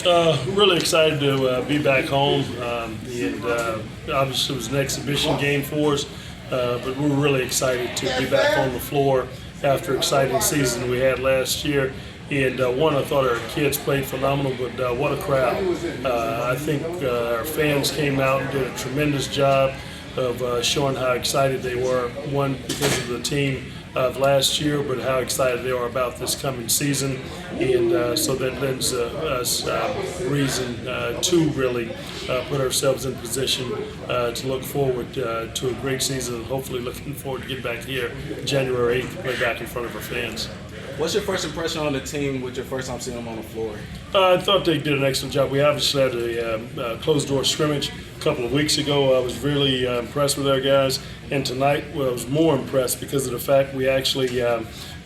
Really excited to be back home, and obviously it was an exhibition game for us, but we're really excited to be back on the floor after exciting season we had last year. And I thought our kids played phenomenal, but what a crowd. I think our fans came out and did a tremendous job of showing how excited they were, one, because of the team of last year, but how excited they are about this coming season. And so that lends us reason to really put ourselves in position to look forward to a great season, and hopefully looking forward to get back here January 8th to play back in front of our fans. What's your first impression on the team with your first time seeing them on the floor? I thought they did an excellent job. We obviously had a closed-door scrimmage a couple of weeks ago. I was really impressed with our guys. And tonight, I was more impressed because of the fact we actually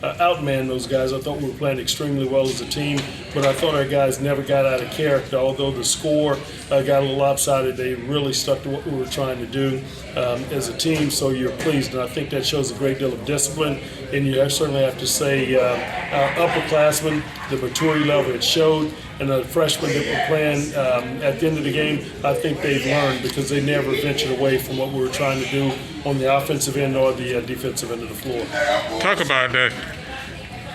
outmanned those guys. I thought we were playing extremely well as a team, but I thought our guys never got out of character. Although the score got a little lopsided, they really stuck to what we were trying to do as a team, so you're pleased. And I think that shows a great deal of discipline. And you certainly have to say our upperclassmen, the maturity level it showed, and the freshmen that were playing at the end of the game, I think they've learned because they never ventured away from what we were trying to do on the offensive end or the defensive end of the floor. Talk about that.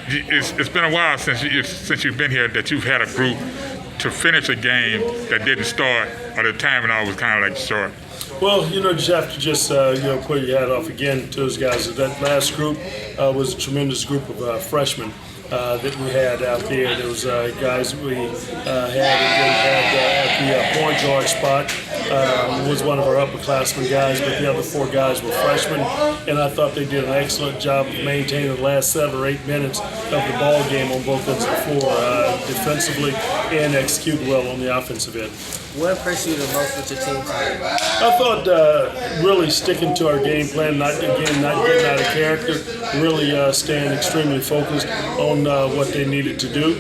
It's been a while since you've been here that you've had a group to finish a game that didn't start at a time when I was kind of like short. Well, you have to put your hat off again to those guys. That last group was a tremendous group of freshmen that we had out there. There was guys we had at the point guard spot. Was one of our upperclassmen guys, but the other four guys were freshmen, and I thought they did an excellent job of maintaining the last 7 or 8 minutes of the ball game on both ends of the floor, defensively and executed well on the offensive end. What impressed you the most with your team tonight? I thought really sticking to our game plan, not getting out of character, really staying extremely focused on what they needed to do.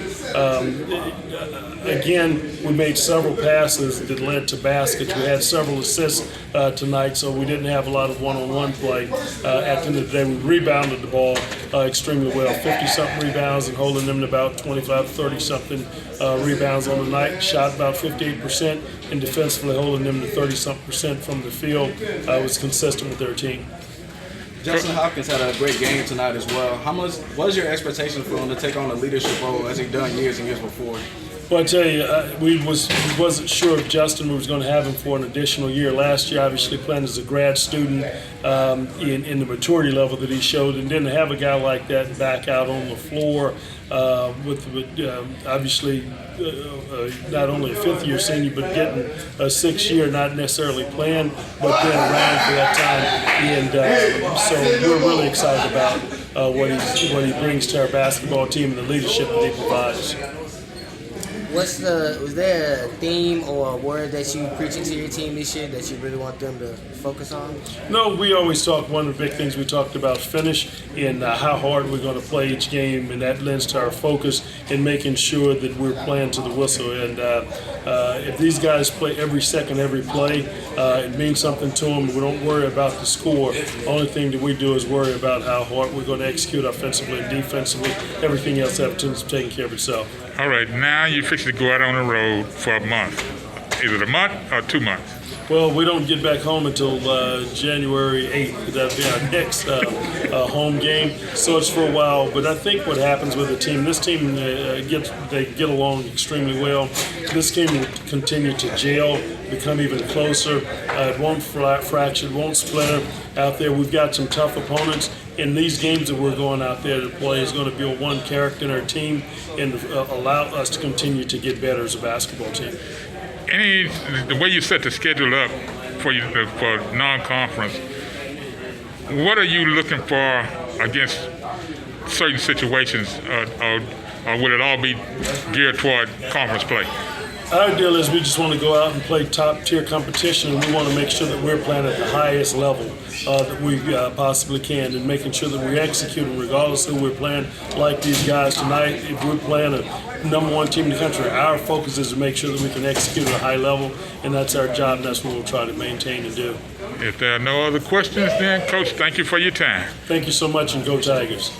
Again, we made several passes that led to baskets. We had several assists tonight, so we didn't have a lot of one-on-one play. At the end of the day, we rebounded the ball extremely well, 50-something rebounds and holding them to about 25, 30-something rebounds on the night. Shot about 58%, and defensively holding them to 30-something% from the field was consistent with their team. Justin Hopkins had a great game tonight as well. What is your expectation for him to take on a leadership role as he's done years and years before? Well, I tell you, we wasn't sure if Justin was going to have him for an additional year. Last year, obviously playing as a grad student in the maturity level that he showed, and didn't have a guy like that back out on the floor with obviously not only a fifth-year senior, but getting a 6th year, not necessarily playing, but being around for that time. And so we're really excited about what he brings to our basketball team and the leadership that he provides. Was there a theme or a word that you preaching to your team this year that you really want them to focus on? No, we always talk, one of the big things we talked about finish and how hard we're going to play each game, and that lends to our focus in making sure that we're playing to the whistle. And if these guys play every second, every play, it means something to them. We don't worry about the score. The only thing that we do is worry about how hard we're going to execute offensively and defensively. Everything else is taking care of itself. All right, now you're fixing to go out on the road for a month. Is it a month or 2 months? Well, we don't get back home until January 8th. That'll be our next home game. So it's for a while. But I think what happens with the team, this team, they get along extremely well. This team will continue to gel, become even closer. It won't fracture, it won't splinter out there. We've got some tough opponents. In these games that we're going out there to play is going to build one character in our team and allow us to continue to get better as a basketball team. The way you set the schedule up for non-conference, what are you looking for against certain situations, or will it all be geared toward conference play? Our deal is we just want to go out and play top-tier competition, and we want to make sure that we're playing at the highest level that we possibly can, and making sure that we're executing regardless of who we're playing. Like these guys tonight, if we're playing a #1 team in the country, our focus is to make sure that we can execute at a high level, and that's our job, and that's what we'll try to maintain and do. If there are no other questions, then, Coach, thank you for your time. Thank you so much, and go Tigers.